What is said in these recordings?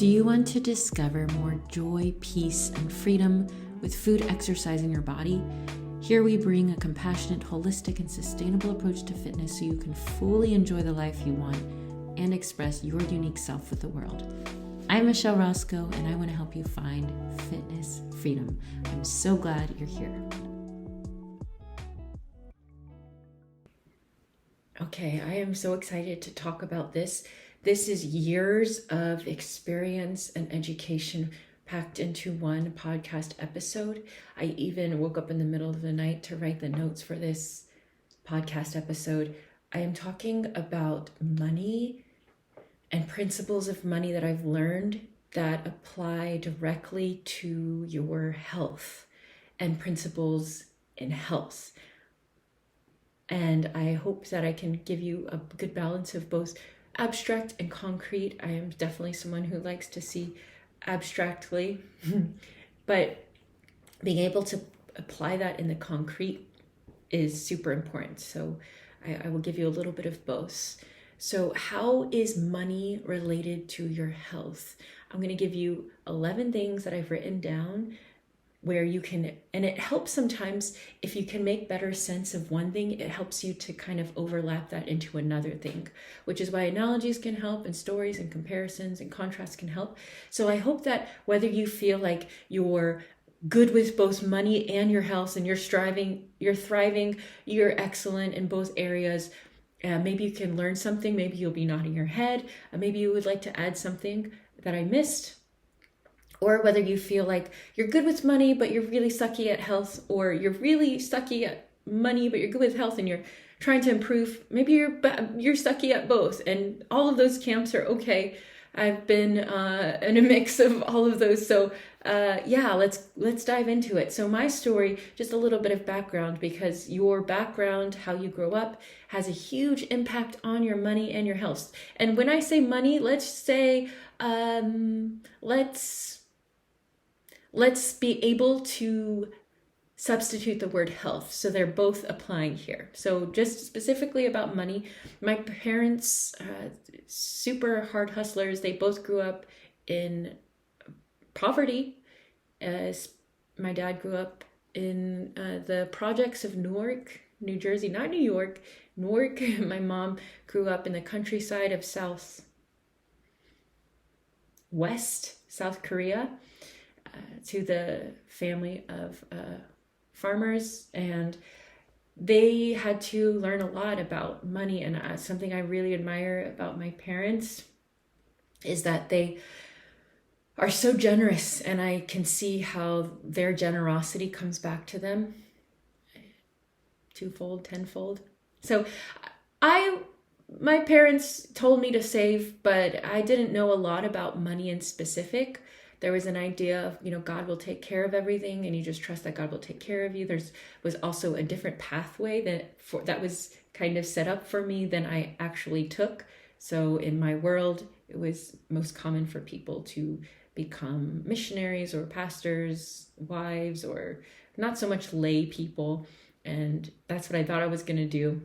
Do you want to discover more joy, peace, and freedom with food exercising your body? Here we bring a compassionate, holistic, and sustainable approach to fitness so you can fully enjoy the life you want and express your unique self with the world. I'm Michelle Roscoe, and I want to help you find fitness freedom. I'm so glad you're here. Okay, I am so excited to talk about this. This is years of experience and education packed into one podcast episode. I even woke up in the middle of the night to write the notes for this podcast episode. I am talking about money and principles of money that I've learned that apply directly to your health and principles in health. And I hope that I can give you a good balance of both abstract and concrete. I am definitely someone who likes to see abstractly, but being able to apply that in the concrete is super important. So I will give you a little bit of both. So how is money related to your health? I'm going to give you 11 things that I've written down where you can, and it helps sometimes if you can make better sense of one thing, it helps you to kind of overlap that into another thing, which is why analogies can help and stories and comparisons and contrasts can help. So I hope that whether you feel like you're good with both money and your health and you're striving, you're thriving, you're excellent in both areas, maybe you can learn something, maybe you'll be nodding your head, maybe you would like to add something that I missed. Or whether you feel like you're good with money, but you're really sucky at health, or you're really sucky at money, but you're good with health and you're trying to improve. Maybe you're sucky at both, and all of those camps are okay. I've been in a mix of all of those. So let's dive into it. So my story, just a little bit of background, because your background, how you grow up, has a huge impact on your money and your health. And when I say money, let's say, let's be able to substitute the word health. So they're both applying here. So just specifically about money, my parents, super hard hustlers, they both grew up in poverty. My dad grew up in the projects of Newark, New Jersey, not New York, Newark. My mom grew up in the countryside of South Korea. To the family of farmers, and they had to learn a lot about money. And something I really admire about my parents is that they are so generous, and I can see how their generosity comes back to them twofold, tenfold. So my parents told me to save, but I didn't know a lot about money in specific. There was an idea of, God will take care of everything, and you just trust that God will take care of you. Was also a different pathway that was kind of set up for me than I actually took. So in my world, it was most common for people to become missionaries or pastors, wives, or not so much lay people. And that's what I thought I was going to do,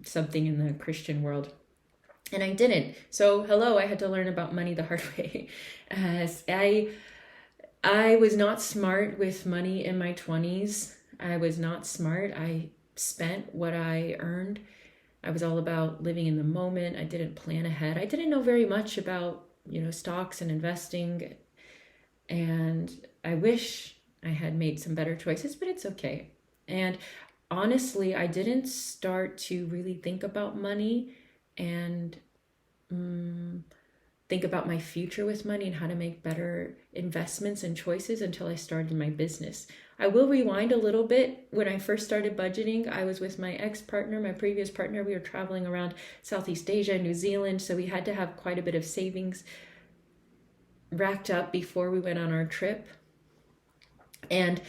something in the Christian world. And I didn't. So I had to learn about money the hard way. I was not smart with money in my 20s. I was not smart. I spent what I earned. I was all about living in the moment. I didn't plan ahead. I didn't know very much about, stocks and investing. And I wish I had made some better choices, but it's okay. And honestly, I didn't start to really think about money and think about my future with money and how to make better investments and choices until I started my business. I will rewind a little bit. When I first started budgeting, I was with my ex-partner, my previous partner. We were traveling around Southeast Asia, New Zealand, so we had to have quite a bit of savings racked up before we went on our trip. And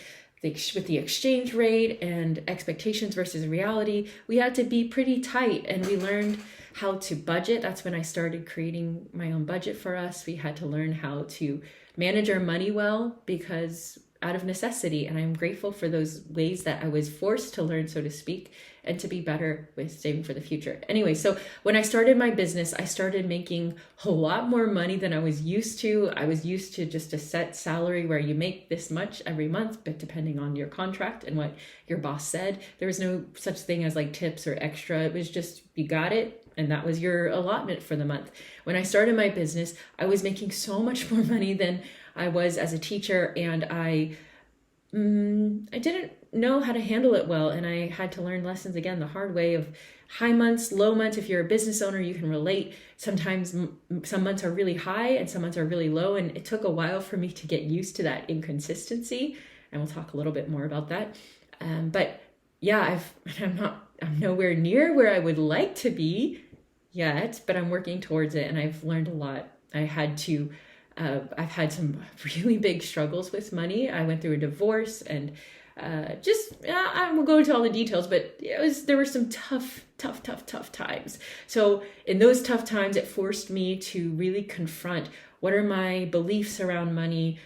with the exchange rate and expectations versus reality, we had to be pretty tight, and we learned how to budget. That's when I started creating my own budget for us. We had to learn how to manage our money well, because out of necessity. And I'm grateful for those ways that I was forced to learn, so to speak, and to be better with saving for the future. Anyway, so when I started my business, I started making a lot more money than I was used to. I was used to just a set salary where you make this much every month, but depending on your contract and what your boss said, there was no such thing as like tips or extra. It was just, you got it, and that was your allotment for the month. When I started my business, I was making so much more money than I was as a teacher, and I didn't know how to handle it well, and I had to learn lessons again the hard way of high months, low months. If you're a business owner, you can relate. Sometimes some months are really high and some months are really low, and it took a while for me to get used to that inconsistency, and we'll talk a little bit more about that. But yeah, I'm nowhere near where I would like to be yet, but I'm working towards it, and I've learned a lot. I've had some really big struggles with money. I went through a divorce, and I won't go into all the details, but there were some tough times. So in those tough times, it forced me to really confront, what are my beliefs around money?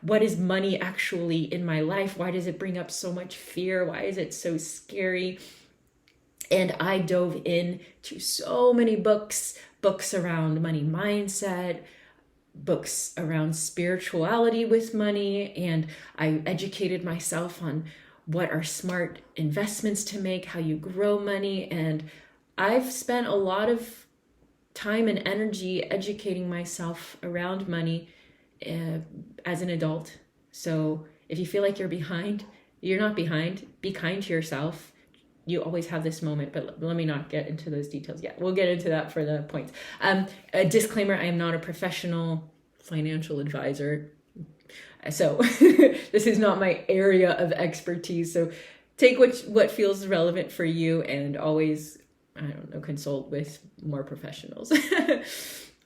What is money actually in my life? Why does it bring up so much fear? Why is it so scary? And I dove into so many books around money mindset, books around spirituality with money, and I educated myself on what are smart investments to make, how you grow money, and I've spent a lot of time and energy educating myself around money as an adult. So if you feel like you're behind, you're not behind. Be kind to yourself. You always have this moment, but let me not get into those details yet. We'll get into that for the points. A disclaimer, I am not a professional financial advisor. So this is not my area of expertise. So take what feels relevant for you, and always, consult with more professionals.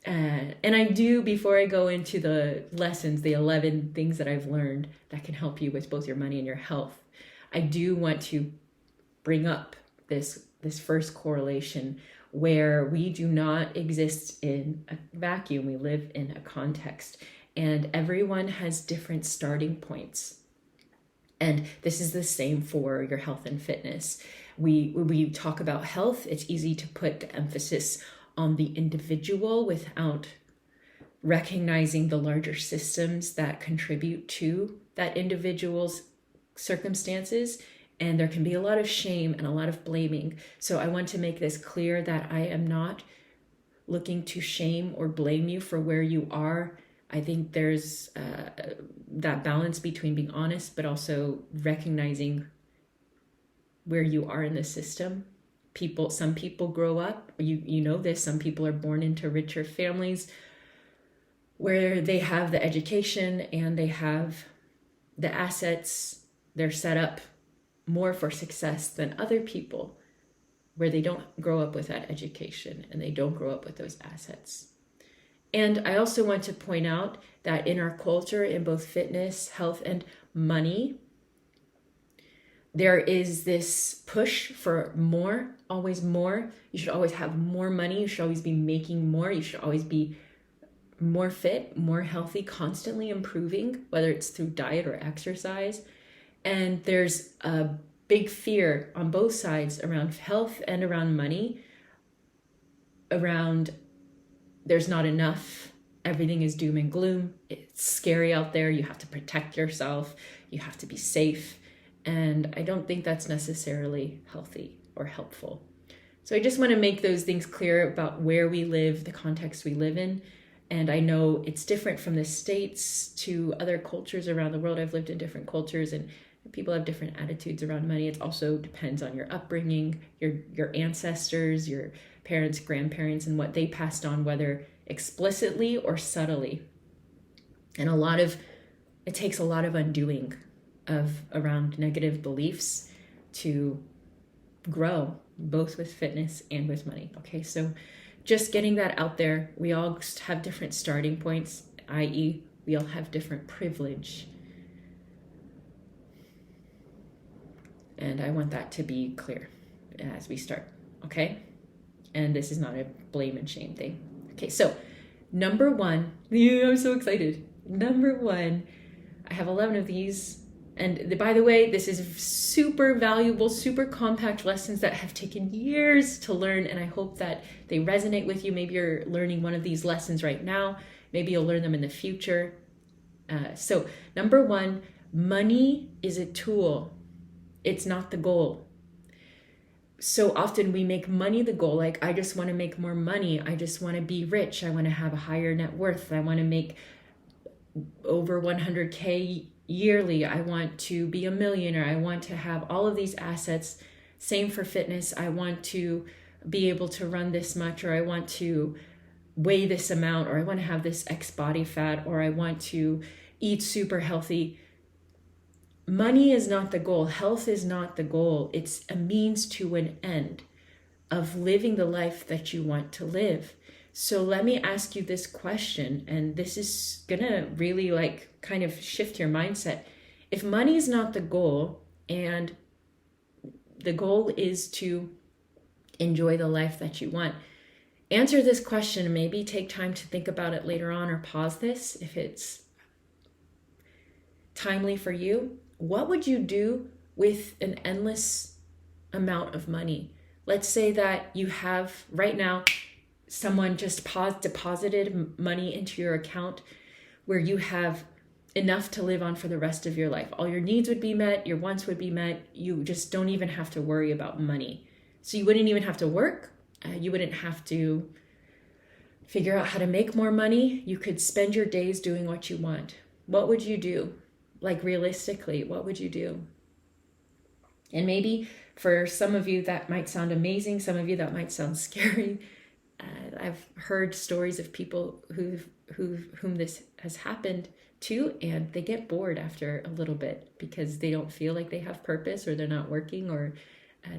And I do, before I go into the lessons, the 11 things that I've learned that can help you with both your money and your health, I do want to bring up this first correlation, where we do not exist in a vacuum. We live in a context, and everyone has different starting points. And this is the same for your health and fitness. When we talk about health, it's easy to put emphasis on the individual without recognizing the larger systems that contribute to that individual's circumstances. And there can be a lot of shame and a lot of blaming. So I want to make this clear that I am not looking to shame or blame you for where you are. I think there's that balance between being honest, but also recognizing where you are in the system. Some people grow up, you know this, some people are born into richer families where they have the education and they have the assets. They're set up more for success than other people where they don't grow up with that education and they don't grow up with those assets. And I also want to point out that in our culture, in both fitness, health, and money, there is this push for more, always more. You should always have more money. You should always be making more. You should always be more fit, more healthy, constantly improving, whether it's through diet or exercise. And there's a big fear on both sides around health and around money, around there's not enough, everything is doom and gloom, it's scary out there, you have to protect yourself, you have to be safe. And I don't think that's necessarily healthy or helpful. So I just want to make those things clear about where we live, the context we live in. And I know it's different from the States to other cultures around the world. I've lived in different cultures and people have different attitudes around money. It also depends on your upbringing, your ancestors, your parents, grandparents, and what they passed on, whether explicitly or subtly. And it takes a lot of undoing around negative beliefs to grow, both with fitness and with money. Okay, so just getting that out there. We all have different starting points, i.e., we all have different privilege. And I want that to be clear as we start, okay? And this is not a blame and shame thing. Okay, so number one, I'm so excited. Number one, I have 11 of these. And by the way, this is super valuable, super compact lessons that have taken years to learn. And I hope that they resonate with you. Maybe you're learning one of these lessons right now. Maybe you'll learn them in the future. So number one, money is a tool. It's not the goal. So often we make money the goal. Like, I just want to make more money. I just want to be rich. I want to have a higher net worth. I want to make over 100K yearly. I want to be a millionaire. I want to have all of these assets. Same for fitness. I want to be able to run this much, or I want to weigh this amount, or I want to have this X body fat, or I want to eat super healthy. Money is not the goal. Health is not the goal. It's a means to an end of living the life that you want to live. So let me ask you this question, and this is gonna really kind of shift your mindset. If money is not the goal, and the goal is to enjoy the life that you want, answer this question and maybe take time to think about it later on, or pause this if it's timely for you. What would you do with an endless amount of money? Let's say that you have right now, someone just deposited money into your account where you have enough to live on for the rest of your life. All your needs would be met, your wants would be met. You just don't even have to worry about money. So you wouldn't even have to work. You wouldn't have to figure out how to make more money. You could spend your days doing what you want. What would you do? Like, realistically, what would you do? And maybe for some of you that might sound amazing. Some of you that might sound scary. I've heard stories of people whom this has happened to, and they get bored after a little bit because they don't feel like they have purpose, or they're not working, or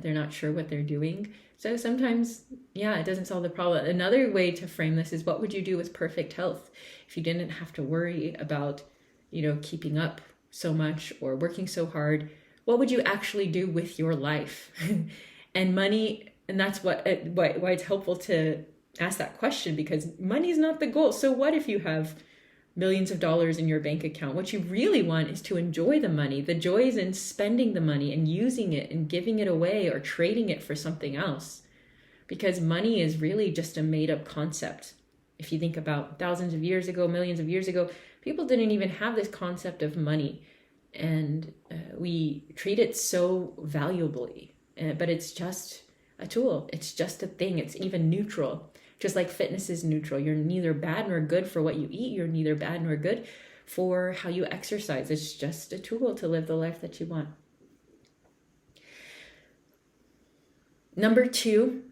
they're not sure what they're doing. So sometimes, it doesn't solve the problem. Another way to frame this is, what would you do with perfect health if you didn't have to worry about, keeping up so much or working so hard? What would you actually do with your life? And money, and that's why it's helpful to ask that question, because money is not the goal. So what if you have millions of dollars in your bank account? What you really want is to enjoy the money. The joy is in spending the money and using it and giving it away or trading it for something else. Because money is really just a made-up concept. If you think about thousands of years ago, millions of years ago, people didn't even have this concept of money. And we treat it so valuably. But it's just a tool. It's just a thing. It's even neutral. Just like fitness is neutral. You're neither bad nor good for what you eat. You're neither bad nor good for how you exercise. It's just a tool to live the life that you want. Number 2,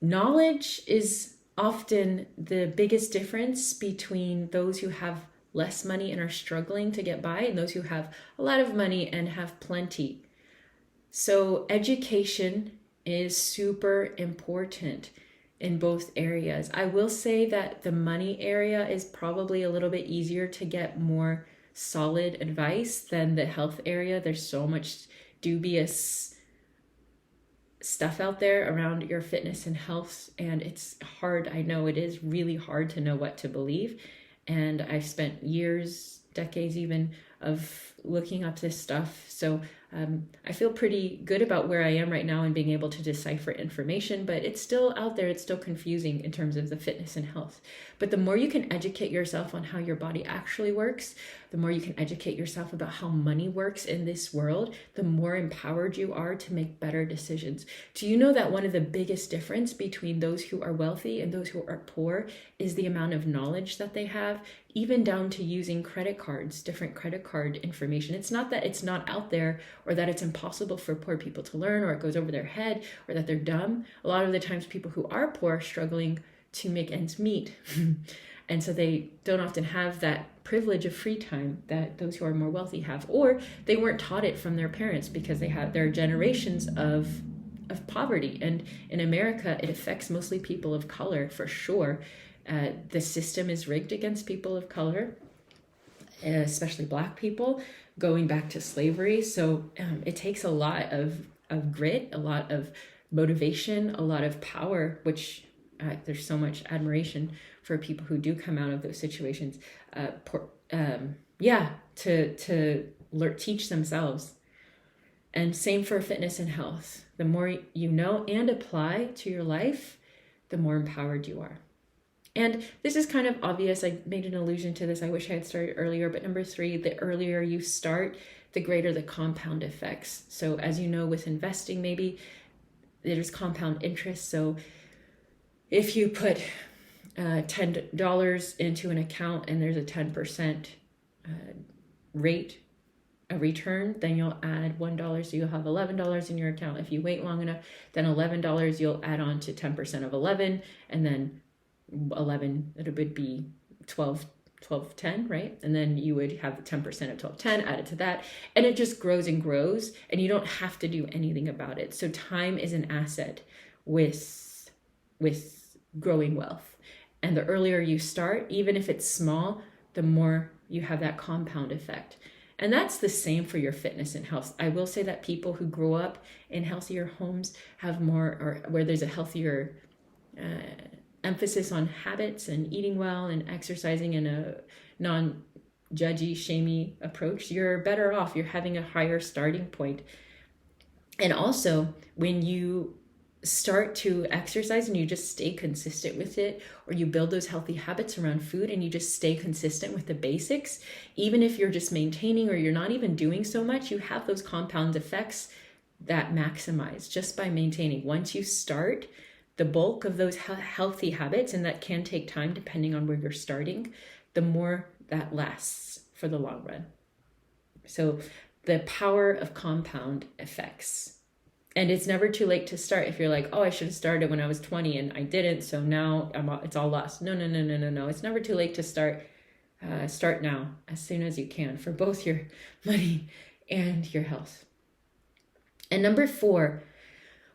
knowledge is often the biggest difference between those who have less money and are struggling to get by, and those who have a lot of money and have plenty. So education is super important in both areas. I will say that the money area is probably a little bit easier to get more solid advice than the health area. There's so much dubious stuff out there around your fitness and health, and it's hard. I know it is really hard to know what to believe. And I've spent years, decades even, of looking up this stuff. So I feel pretty good about where I am right now and being able to decipher information, but it's still out there. It's still confusing in terms of the fitness and health. But the more you can educate yourself on how your body actually works, the more you can educate yourself about how money works in this world, the more empowered you are to make better decisions. Do you know that one of the biggest difference between those who are wealthy and those who are poor is the amount of knowledge that they have, even down to using credit cards, different credit card information. It's not that it's not out there, or that it's impossible for poor people to learn, or it goes over their head, or that they're dumb. A lot of the times people who are poor are struggling to make ends meet. And so they don't often have that privilege of free time that those who are more wealthy have, or they weren't taught it from their parents because there are generations of poverty. And in America, it affects mostly people of color for sure. The system is rigged against people of color, especially Black people, going back to slavery. So it takes a lot of grit, a lot of motivation, a lot of power, which there's so much admiration for people who do come out of those situations. teach themselves. And same for fitness and health. The more you know and apply to your life, the more empowered you are. And this is kind of obvious. I made an allusion to this. I wish I had started earlier. But number 3, the earlier you start, the greater the compound effects. So as you know, with investing, maybe there's compound interest. So if you put $10 into an account and there's a 10% rate, a return, then you'll add $1, so you'll have $11 in your account. If you wait long enough, then $11 you'll add on to 10% of 11, and then 11, it would be 1210, right? And then you would have 10% of 1210 added to that, and it just grows and grows, and you don't have to do anything about it. So time is an asset with growing wealth. And the earlier you start, even if it's small, the more you have that compound effect. And that's the same for your fitness and health. I will say that people who grow up in healthier homes have more, or where there's a healthier emphasis on habits and eating well and exercising in a non-judgy, shamey approach, you're better off. You're having a higher starting point. And also, when you start to exercise and you just stay consistent with it, or you build those healthy habits around food and you just stay consistent with the basics, even if you're just maintaining or you're not even doing so much, you have those compound effects that maximize just by maintaining. Once you start, the bulk of those healthy habits, and that can take time depending on where you're starting, the more that lasts for the long run. So the power of compound effects. And it's never too late to start. If you're like, oh, I should have started when I was 20 and I didn't, so now it's all lost. No. It's never too late to start. Start now, as soon as you can, for both your money and your health. And number 4,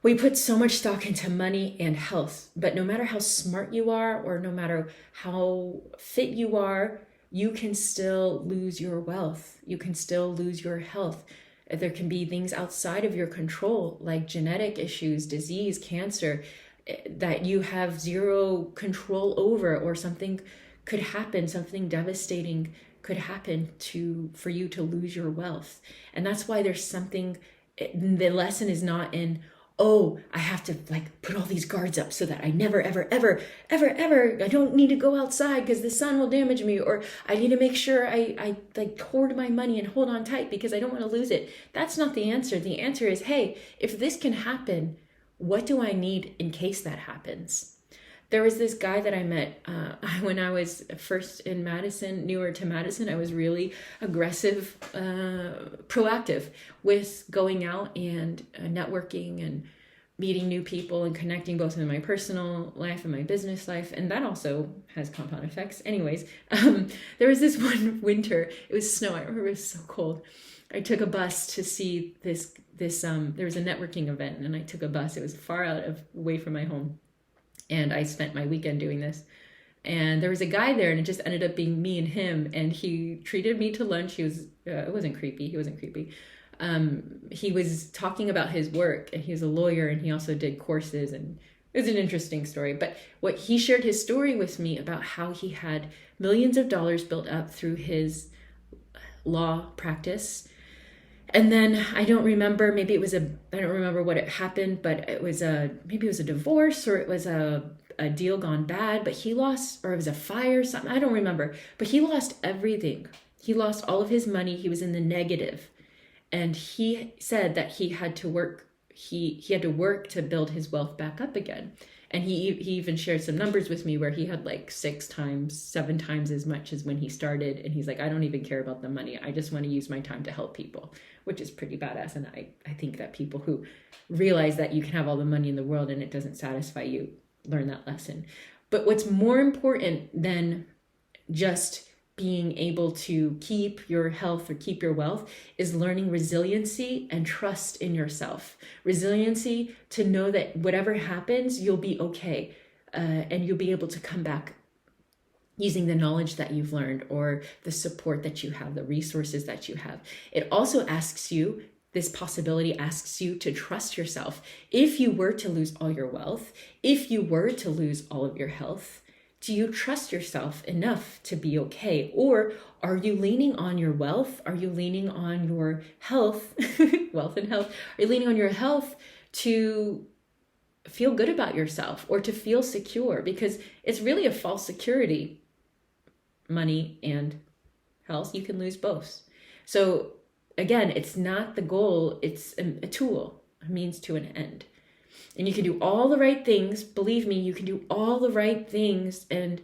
we put so much stock into money and health, but no matter how smart you are or no matter how fit you are, you can still lose your wealth. You can still lose your health. There can be things outside of your control, like genetic issues, disease, cancer, that you have zero control over, or something could happen, something devastating could happen for you to lose your wealth. And that's why there's something, the lesson is not in, oh, I have to put all these guards up so that I never, ever, I don't need to go outside because the sun will damage me, or I need to make sure I hoard my money and hold on tight because I don't want to lose it. That's not the answer. The answer is, hey, if this can happen, what do I need in case that happens? There was this guy that I met when I was first in Madison, newer to Madison. I was really aggressive, proactive with going out and networking and meeting new people and connecting both in my personal life and my business life. And that also has compound effects. Anyways, there was this one winter, it was snow. I remember it was so cold. I took a bus to see this there was a networking event, and I took a bus. It was far away from my home. And I spent my weekend doing this. And there was a guy there, and it just ended up being me and him. And he treated me to lunch. He was, it wasn't creepy. He wasn't creepy. He was talking about his work, and he was a lawyer, and he also did courses, and it was an interesting story. But what he shared his story with me about how he had millions of dollars built up through his law practice. And then I don't remember, I don't remember what it happened, but maybe it was a divorce, or it was a deal gone bad, but he lost, or it was a fire, something, I don't remember, but he lost everything. He lost all of his money. He was in the negative. And he said that he had to work, he had to work to build his wealth back up again. And he even shared some numbers with me where he had 6 times, 7 times as much as when he started. And he's like, I don't even care about the money. I just want to use my time to help people, which is pretty badass. And I think that people who realize that you can have all the money in the world and it doesn't satisfy you learn that lesson. But what's more important than just being able to keep your health or keep your wealth is learning resiliency and trust in yourself. Resiliency to know that whatever happens, you'll be okay, and you'll be able to come back using the knowledge that you've learned, or the support that you have, the resources that you have. It also asks you, this possibility asks you to trust yourself. If you were to lose all your wealth, if you were to lose all of your health, Do you trust yourself enough to be okay? Or are you leaning on your wealth? Are you leaning on your health, wealth and health? Are you leaning on your health to feel good about yourself or to feel secure? Because it's really a false security, money and health. You can lose both. So again, it's not the goal, it's a tool, a means to an end. And you can do all the right things. Believe me, you can do all the right things and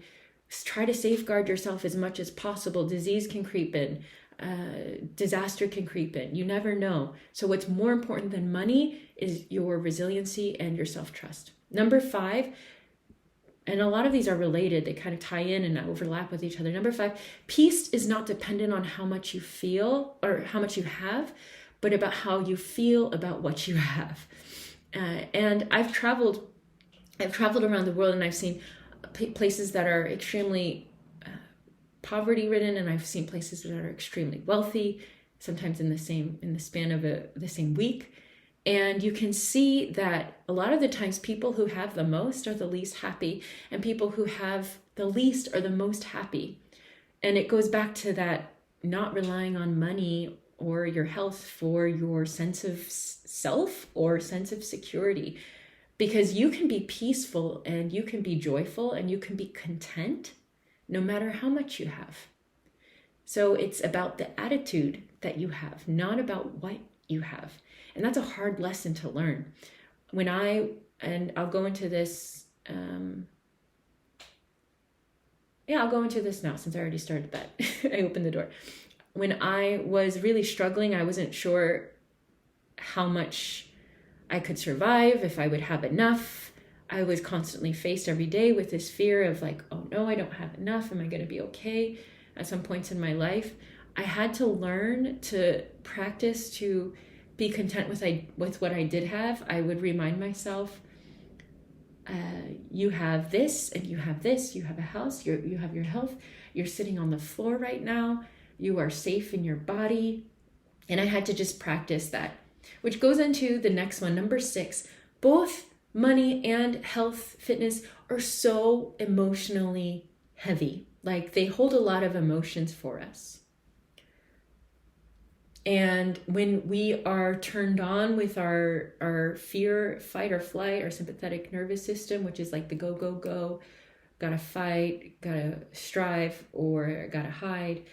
try to safeguard yourself as much as possible. Disease can creep in. Disaster can creep in. You never know. So what's more important than money is your resiliency and your self-trust. Number 5, and a lot of these are related. They kind of tie in and overlap with each other. Number 5, peace is not dependent on how much you feel or how much you have, but about how you feel about what you have. And I've traveled around the world, and I've seen places that are extremely poverty ridden, and I've seen places that are extremely wealthy, sometimes in the span of the same week. And you can see that a lot of the times people who have the most are the least happy, and people who have the least are the most happy. And it goes back to that not relying on money or your health for your sense of self or sense of security, because you can be peaceful and you can be joyful and you can be content no matter how much you have. So it's about the attitude that you have, not about what you have. And that's a hard lesson to learn. I'll go into this, I'll go into this now since I already started that. I opened the door. When I was really struggling, I wasn't sure how much I could survive, if I would have enough. I was constantly faced every day with this fear of like, oh no, I don't have enough. Am I going to be okay? At some points in my life, I had to learn to practice to be content with what I did have. I would remind myself, you have this and you have this, you have a house, you have your health, you're sitting on the floor right now, you are safe in your body. And I had to just practice that, which goes into the next one, number 6. Both money and health, fitness are so emotionally heavy. Like they hold a lot of emotions for us. And when we are turned on with our fear, fight or flight, our sympathetic nervous system, which is like the go, go, go, gotta fight, gotta strive, or gotta hide.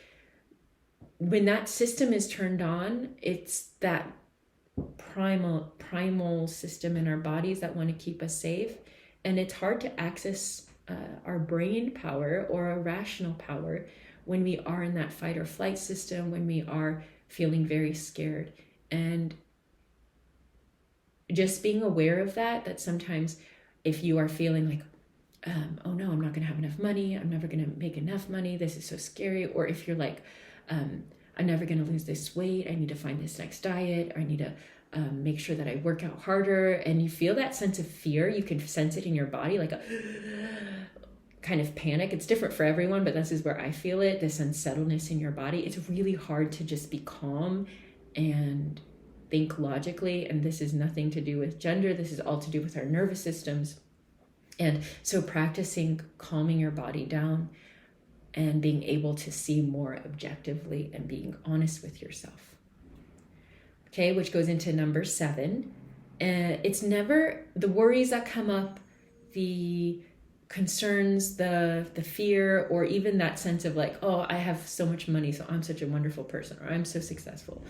When that system is turned on, it's that primal system in our bodies that want to keep us safe. And it's hard to access our brain power or our rational power when we are in that fight or flight system, when we are feeling very scared. And just being aware of that sometimes if you are feeling like, oh no, I'm not going to have enough money, I'm never going to make enough money, this is so scary. Or if you're like, I'm never going to lose this weight, I need to find this next diet, or I need to make sure that I work out harder. And you feel that sense of fear, you can sense it in your body, like a kind of panic. It's different for everyone, but this is where I feel it, this unsettledness in your body. It's really hard to just be calm and think logically. And this is nothing to do with gender. This is all to do with our nervous systems. And so practicing calming your body down and being able to see more objectively and being honest with yourself. Okay, which goes into number 7. It's never the worries that come up, the concerns, the fear, or even that sense of like, oh, I have so much money, so I'm such a wonderful person, or I'm so successful.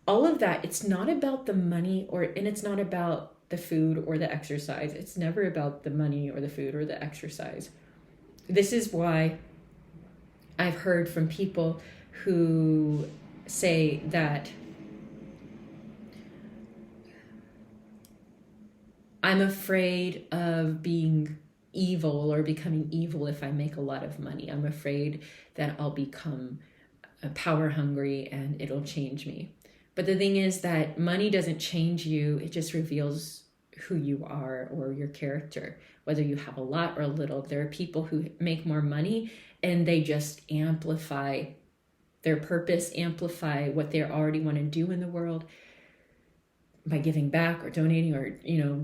All of that, it's not about the money, and it's not about the food or the exercise. It's never about the money or the food or the exercise. This is why I've heard from people who say that I'm afraid of being evil or becoming evil if I make a lot of money. I'm afraid that I'll become power hungry and it'll change me. But the thing is that money doesn't change you. It just reveals who you are or your character, whether you have a lot or a little. There are people who make more money and they just amplify their purpose, amplify what they already want to do in the world. by giving back or donating or,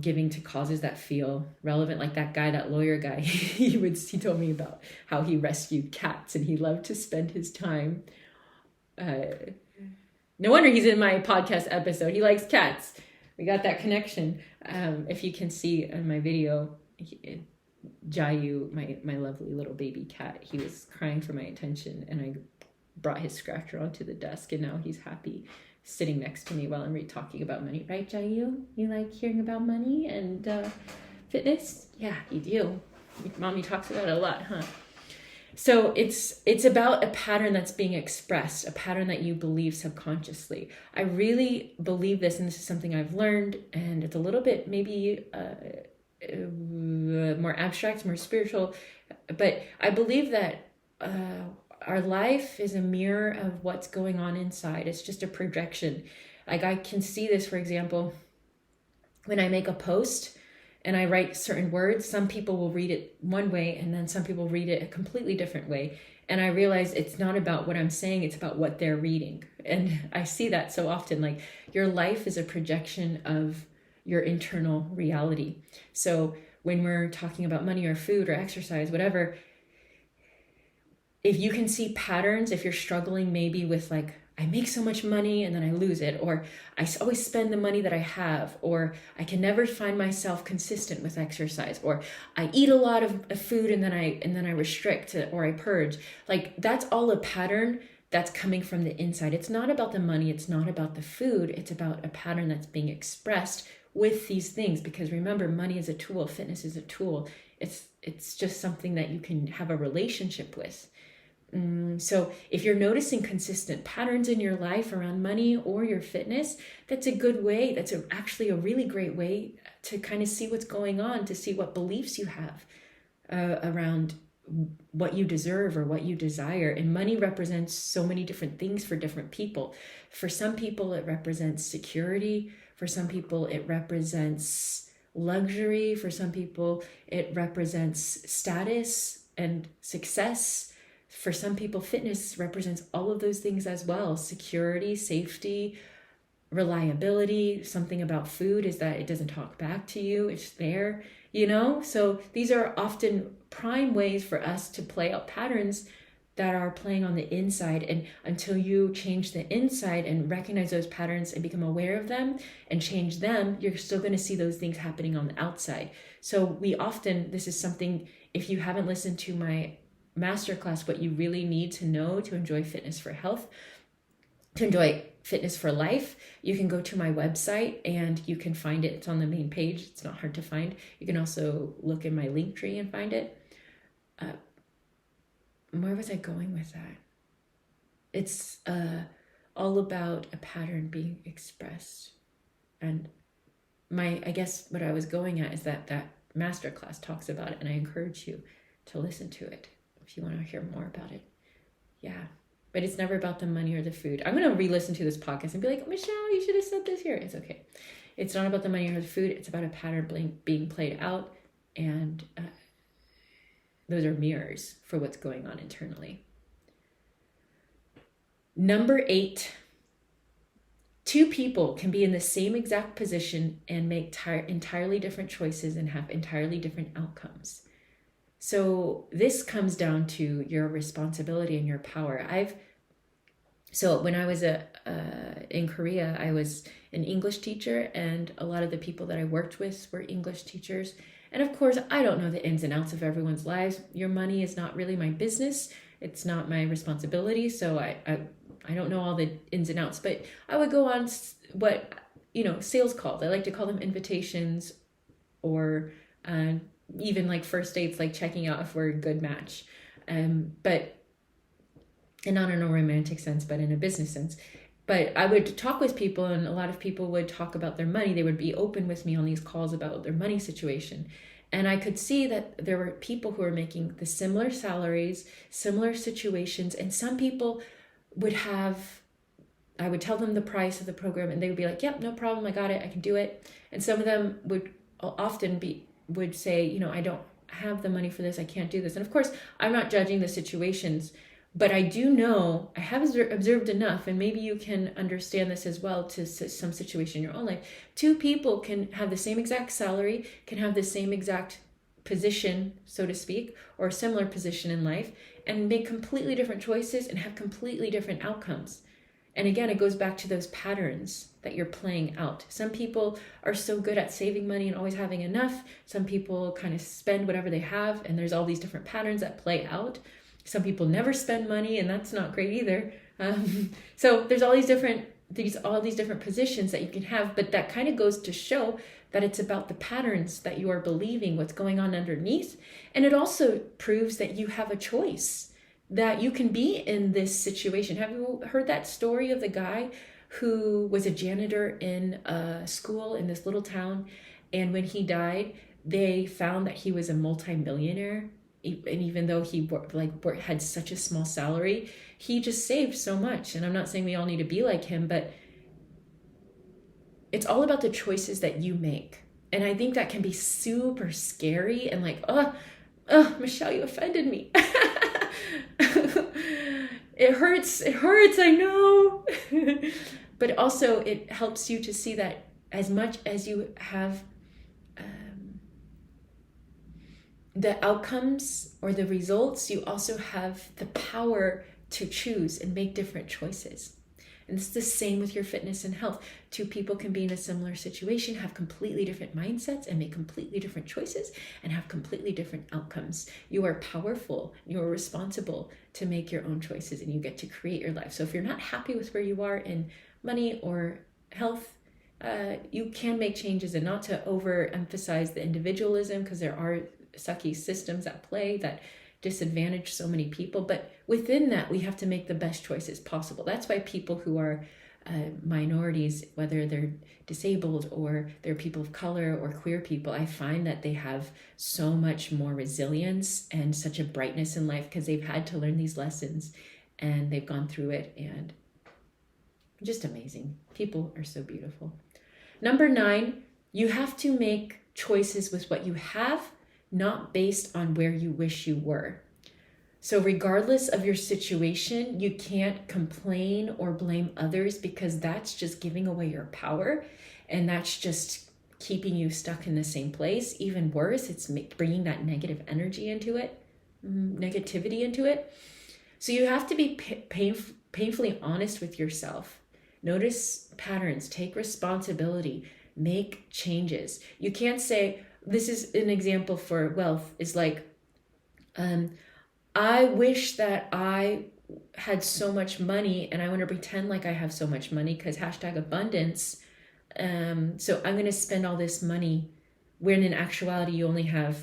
giving to causes that feel relevant. Like that guy, that lawyer guy, he told me about how he rescued cats and he loved to spend his time. No wonder he's in my podcast episode. He likes cats. We got that connection. If you can see in my video, Jayu, my lovely little baby cat, he was crying for my attention, and I brought his scratcher onto the desk, and now he's happy sitting next to me while I'm talking about money. Right, Jayu? You like hearing about money and fitness? Yeah, you do. Mommy talks about it a lot, huh? So it's about a pattern that's being expressed, a pattern that you believe subconsciously. I really believe this, and this is something I've learned, and it's a little bit maybe more abstract, more spiritual, but I believe that our life is a mirror of what's going on inside. It's just a projection. Like I can see this, for example, when I make a post and I write certain words, some people will read it one way and then some people read it a completely different way. And I realize it's not about what I'm saying, it's about what they're reading. And I see that so often, like your life is a projection of your internal reality. So when we're talking about money or food or exercise, whatever, if you can see patterns, if you're struggling maybe with like, I make so much money and then I lose it, or I always spend the money that I have, or I can never find myself consistent with exercise, or I eat a lot of food and then I restrict it, or I purge. Like that's all a pattern that's coming from the inside. It's not about the money, it's not about the food, it's about a pattern that's being expressed with these things. Because remember, money is a tool, fitness is a tool. It's just something that you can have a relationship with. So if you're noticing consistent patterns in your life around money or your fitness, that's a good way. That's actually a really great way to kind of see what's going on, to see what beliefs you have around what you deserve or what you desire. And money represents so many different things for different people. For some people, it represents security. For some people, it represents luxury. For some people, it represents status and success. For some people, fitness represents all of those things as well. Security, safety, reliability. Something about food is that it doesn't talk back to you. It's there, So these are often prime ways for us to play out patterns that are playing on the inside. And until you change the inside and recognize those patterns and become aware of them and change them, you're still going to see those things happening on the outside. So this is something, if you haven't listened to my masterclass, what you really need to know to enjoy fitness for health, to enjoy fitness for life, you can go to my website and you can find it. It's on the main page. It's not hard to find. You can also look in my link tree and find it. Where was I going with that? It's all about a pattern being expressed. And I guess what I was going at is that masterclass talks about it, and I encourage you to listen to it if you want to hear more about it. Yeah. But it's never about the money or the food. I'm going to re-listen to this podcast and be like, Michelle, you should have said this here. It's okay. It's not about the money or the food. It's about a pattern being played out. And those are mirrors for what's going on internally. Number 8, 2 people can be in the same exact position and make entirely different choices and have entirely different outcomes. So this comes down to your responsibility and your power. So when I was in Korea, I was an English teacher, and a lot of the people that I worked with were English teachers. And of course, I don't know the ins and outs of everyone's lives. Your money is not really my business. It's not my responsibility. So I don't know all the ins and outs, but I would go on what, sales calls. I like to call them invitations, or even like first dates, like checking out if we're a good match. But not in a romantic sense, but in a business sense. But I would talk with people, and a lot of people would talk about their money. They would be open with me on these calls about their money situation. And I could see that there were people who were making the similar salaries, similar situations. And some people I would tell them the price of the program, and they would be like, yep, no problem. I got it. I can do it. And some of them would say, I don't have the money for this. I can't do this. And of course, I'm not judging the situations, But I do know, I have observed enough, and maybe you can understand this as well to some situation in your own life. Two people can have the same exact salary, can have the same exact position, so to speak, or a similar position in life, and make completely different choices and have completely different outcomes. And again, it goes back to those patterns that you're playing out. Some people are so good at saving money and always having enough. Some people kind of spend whatever they have, and there's all these different patterns that play out. Some people never spend money, and that's not great either. So there's all these different positions that you can have, but that kind of goes to show that it's about the patterns that you are believing, what's going on underneath. And it also proves that you have a choice, that you can be in this situation. Have you heard that story of the guy who was a janitor in a school in this little town? And when he died, they found that he was a multimillionaire. And even though he had such a small salary, he just saved so much. And I'm not saying we all need to be like him, but it's all about the choices that you make. And I think that can be super scary and like, oh, Michelle, you offended me. It hurts, I know. But also it helps you to see that as much as you have the outcomes or the results, you also have the power to choose and make different choices. And it's the same with your fitness and health. Two people can be in a similar situation, have completely different mindsets and make completely different choices and have completely different outcomes. You are powerful. You are responsible to make your own choices, and you get to create your life. So if you're not happy with where you are in money or health, you can make changes, and not to overemphasize the individualism, because there are sucky systems at play that disadvantage so many people. But within that, we have to make the best choices possible. That's why people who are minorities, whether they're disabled or they're people of color or queer people, I find that they have so much more resilience and such a brightness in life because they've had to learn these lessons and they've gone through it, and just amazing. People are so beautiful. Number 9, you have to make choices with what you have, not based on where you wish you were. So regardless of your situation, you can't complain or blame others, because that's just giving away your power, and that's just keeping you stuck in the same place. Even worse, it's bringing that negative energy into it, negativity into it. So you have to be painfully honest with yourself. Notice patterns, take responsibility, make changes. You can't say, this is an example for wealth, is like, I wish that I had so much money and I want to pretend like I have so much money because #abundance. So I'm going to spend all this money when in actuality you only have,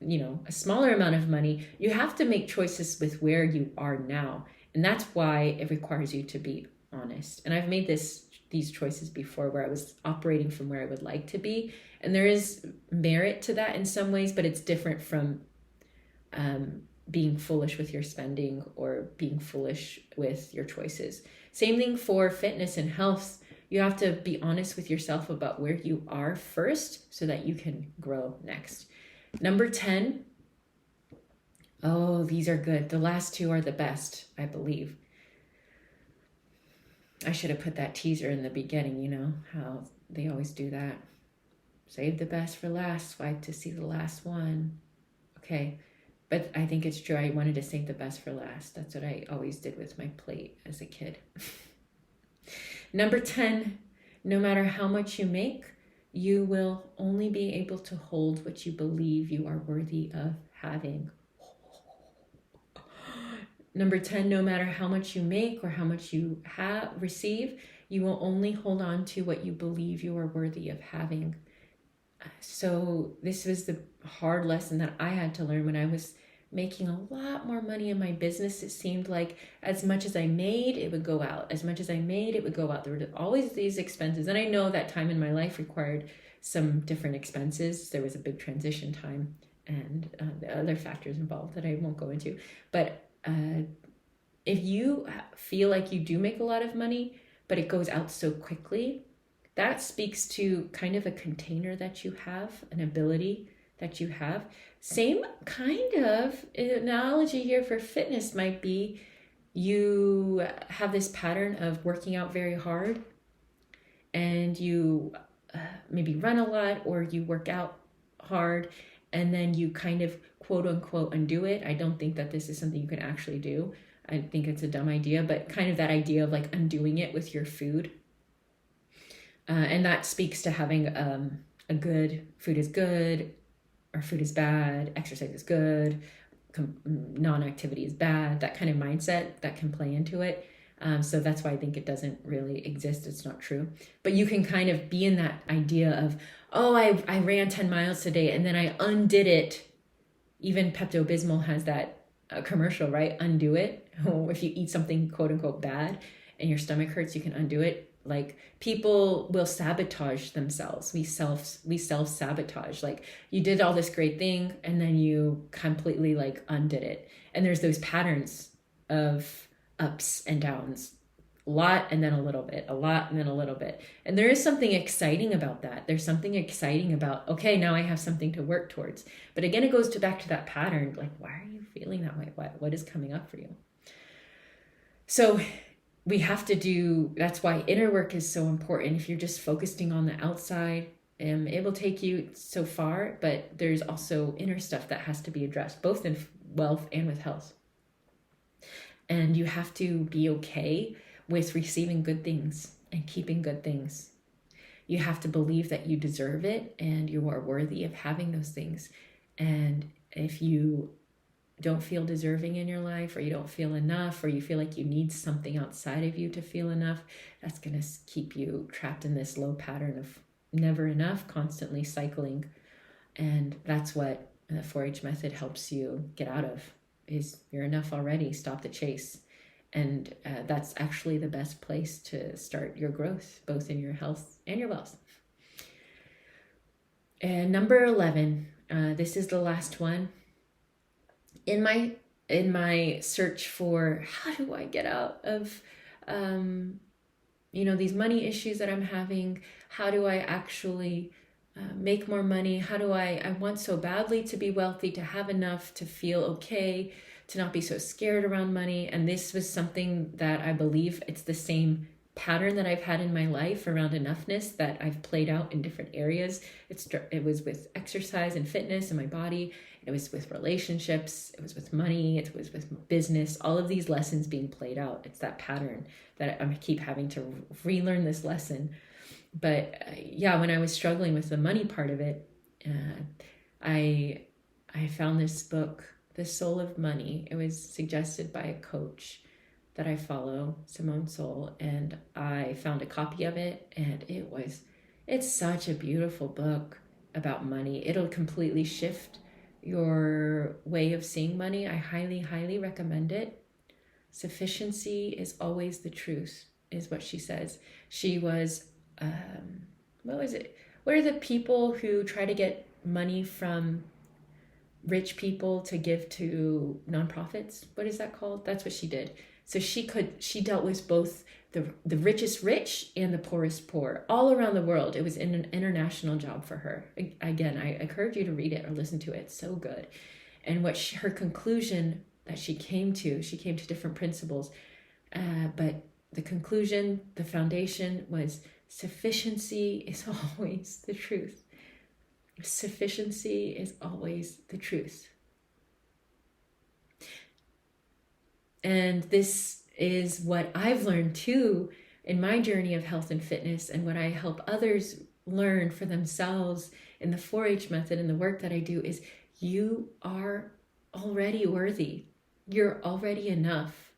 a smaller amount of money. You have to make choices with where you are now. And that's why it requires you to be honest. And I've made these choices before where I was operating from where I would like to be. And there is merit to that in some ways, but it's different from being foolish with your spending or being foolish with your choices. Same thing for fitness and health. You have to be honest with yourself about where you are first so that you can grow next. Number 10. Oh, these are good. The last 2 are the best, I believe. I should have put that teaser in the beginning, how they always do that. Save the best for last, swipe to see the last one. Okay, but I think it's true. I wanted to save the best for last. That's what I always did with my plate as a kid. Number 10, no matter how much you make, you will only be able to hold what you believe you are worthy of having. Number 10, no matter how much you make or how much you receive, you will only hold on to what you believe you are worthy of having. So this was the hard lesson that I had to learn when I was making a lot more money in my business. It seemed like as much as I made, it would go out. As much as I made, it would go out. There were always these expenses. And I know that time in my life required some different expenses. There was a big transition time and the other factors involved that I won't go into. But if you feel like you do make a lot of money, but it goes out so quickly, that speaks to kind of a container that you have, an ability that you have. Same kind of analogy here for fitness might be you have this pattern of working out very hard, and you maybe run a lot, or you work out hard, and then you kind of quote unquote undo it. I don't think that this is something you can actually do. I think it's a dumb idea, but kind of that idea of like undoing it with your food. And that speaks to having a good food is good, or food is bad, exercise is good, non-activity is bad, that kind of mindset that can play into it. So that's why I think it doesn't really exist. It's not true. But you can kind of be in that idea of, oh, I ran 10 miles today and then I undid it. Even Pepto-Bismol has that commercial, right? Undo it. If you eat something quote unquote bad and your stomach hurts, you can undo it. Like, people will sabotage themselves. We self-sabotage. Like, you did all this great thing and then you completely like undid it. And there's those patterns of ups and downs, a lot and then a little bit, a lot and then a little bit. And there is something exciting about that. There's something exciting about, okay, now I have something to work towards. But again, it goes back to that pattern. Like, why are you feeling that way? What is coming up for you? So we have to do, that's why inner work is so important. If you're just focusing on the outside, it will take you so far, but there's also inner stuff that has to be addressed, both in wealth and with health. And you have to be okay with receiving good things and keeping good things. You have to believe that you deserve it and you are worthy of having those things. And if you don't feel deserving in your life, or you don't feel enough, or you feel like you need something outside of you to feel enough, that's going to keep you trapped in this low pattern of never enough, constantly cycling. And that's what the 4-H method helps you get out of, is you're enough already, stop the chase. And that's actually the best place to start your growth, both in your health and your wealth. And number 11, this is the last one. In my search for how do I get out of these money issues that I'm having, how do I actually make more money, how do I want so badly to be wealthy, to have enough, to feel okay, to not be so scared around money. And this was something that I believe it's the same pattern that I've had in my life around enoughness that I've played out in different areas. It was with exercise and fitness and my body. It was with relationships. It was with money. It was with business. All of these lessons being played out. It's that pattern that I keep having to relearn this lesson. But when I was struggling with the money part of it, I found this book, The Soul of Money. It was suggested by a coach that I follow, Simone Soul, and I found a copy of it, and it's such a beautiful book about money. It'll completely shift your way of seeing money. I highly, highly recommend it. Sufficiency is always the truth, is what she says. She was, what are the people who try to get money from rich people to give to nonprofits? What is that called? That's what she did. So she dealt with both the richest rich and the poorest poor all around the world. It was an international job for her. Again, I encourage you to read it or listen to it. It's so good. And her conclusion that she came to different principles, but the conclusion, the foundation was sufficiency is always the truth. Sufficiency is always the truth. And this is what I've learned too in my journey of health and fitness, and what I help others learn for themselves in the 4-H method and the work that I do is you are already worthy. You're already enough.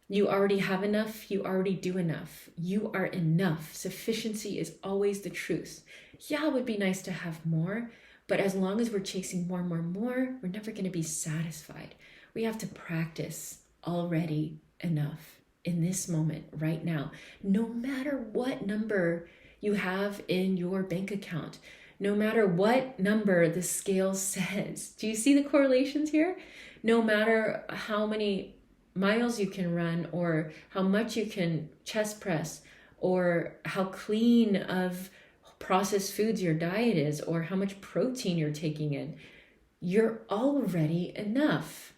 You already have enough. You already do enough. You are enough. Sufficiency is always the truth. Yeah, it would be nice to have more, but as long as we're chasing more, we're never going to be satisfied. We have to practice already enough in this moment right now, no matter what number you have in your bank account, no matter what number the scale says. Do you see the correlations here? No matter how many miles you can run, or how much you can chest press, or how clean of processed foods your diet is, or how much protein you're taking in, you're already enough.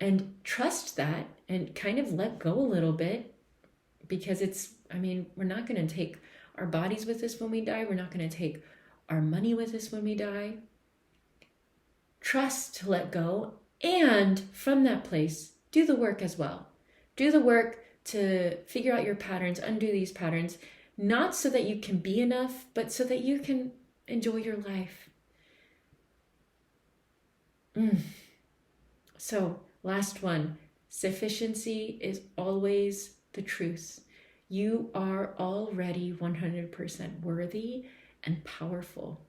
and trust that and kind of let go a little bit, because we're not going to take our bodies with us when we die. We're not going to take our money with us when we die. Trust to let go, and from that place, do the work as well. Do the work to figure out your patterns, undo these patterns, not so that you can be enough, but so that you can enjoy your life. So, last one, sufficiency is always the truth. You are already 100% worthy and powerful.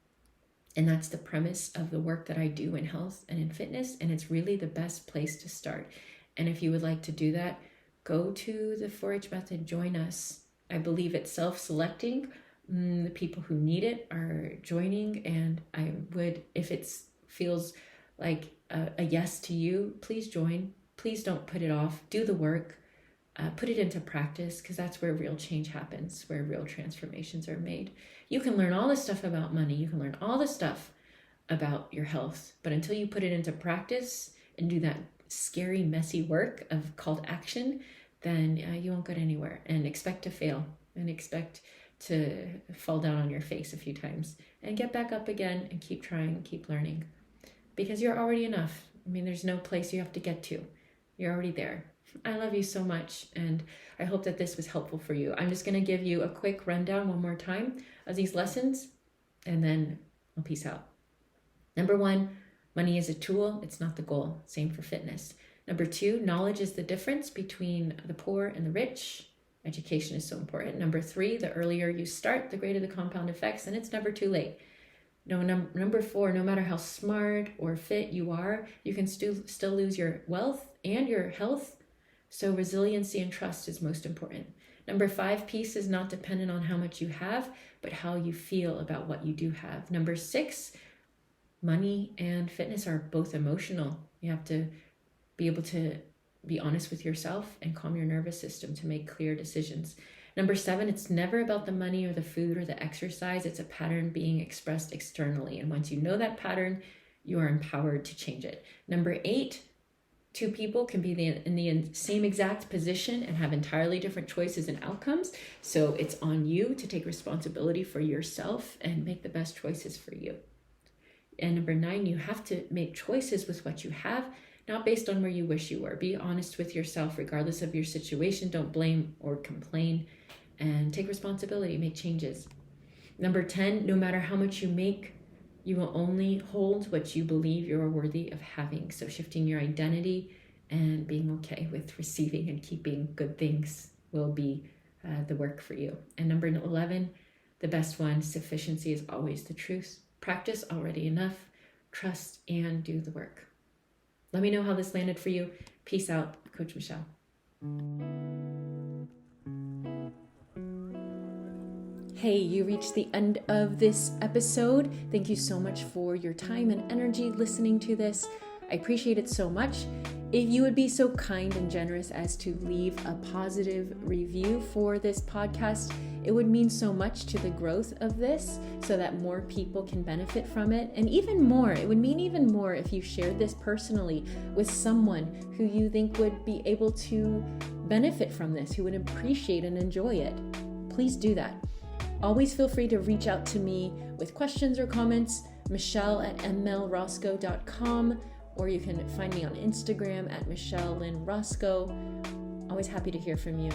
And that's the premise of the work that I do in health and in fitness. And it's really the best place to start. And if you would like to do that, go to the 4-H method, join us. I believe it's self-selecting. The people who need it are joining. And I would, if it feels like a yes to you, please join. Please don't put it off. Do the work. Put it into practice, because that's where real change happens, where real transformations are made. You can learn all this stuff about money. You can learn all this stuff about your health. But until you put it into practice and do that scary, messy work of called action, then you won't get anywhere, and expect to fail and expect to fall down on your face a few times and get back up again and keep trying, keep learning, because you're already enough. There's no place you have to get to. You're already there. I love you so much, and I hope that this was helpful for you. I'm just going to give you a quick rundown one more time of these lessons, and then I'll peace out. Number 1, money is a tool. It's not the goal. Same for fitness. Number 2, knowledge is the difference between the poor and the rich. Education is so important. Number 3, the earlier you start, the greater the compound effects, and it's never too late. Number 4, no matter how smart or fit you are, you can still lose your wealth and your health. So resiliency and trust is most important. Number 5, peace is not dependent on how much you have, but how you feel about what you do have. Number 6, money and fitness are both emotional. You have to be able to be honest with yourself and calm your nervous system to make clear decisions. Number 7, it's never about the money or the food or the exercise. It's a pattern being expressed externally. And once you know that pattern, you are empowered to change it. Number 8, 2 people can be in the same exact position and have entirely different choices and outcomes. So it's on you to take responsibility for yourself and make the best choices for you. And number 9, you have to make choices with what you have, not based on where you wish you were. Be honest with yourself, regardless of your situation. Don't blame or complain, and take responsibility, make changes. Number 10, no matter how much you make, you will only hold what you believe you are worthy of having. So shifting your identity and being okay with receiving and keeping good things will be the work for you. And number 11, the best one, sufficiency is always the truth. Practice already enough, trust, and do the work. Let me know how this landed for you. Peace out, Coach Michelle. Hey, you reached the end of this episode. Thank you so much for your time and energy listening to this. I appreciate it so much. If you would be so kind and generous as to leave a positive review for this podcast, it would mean so much to the growth of this so that more people can benefit from it. And even more, it would mean even more if you shared this personally with someone who you think would be able to benefit from this, who would appreciate and enjoy it. Please do that. Always feel free to reach out to me with questions or comments, michelle@mlroscoe.com, or you can find me on Instagram at Michelle Lynn Roscoe. Always happy to hear from you.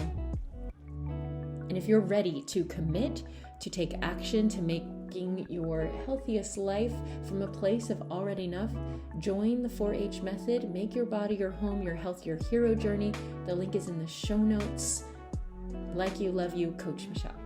And if you're ready to commit, to take action, to making your healthiest life from a place of already enough, join the 4-H method. Make your body your home, your health, your hero journey. The link is in the show notes. Like you, love you, Coach Michelle.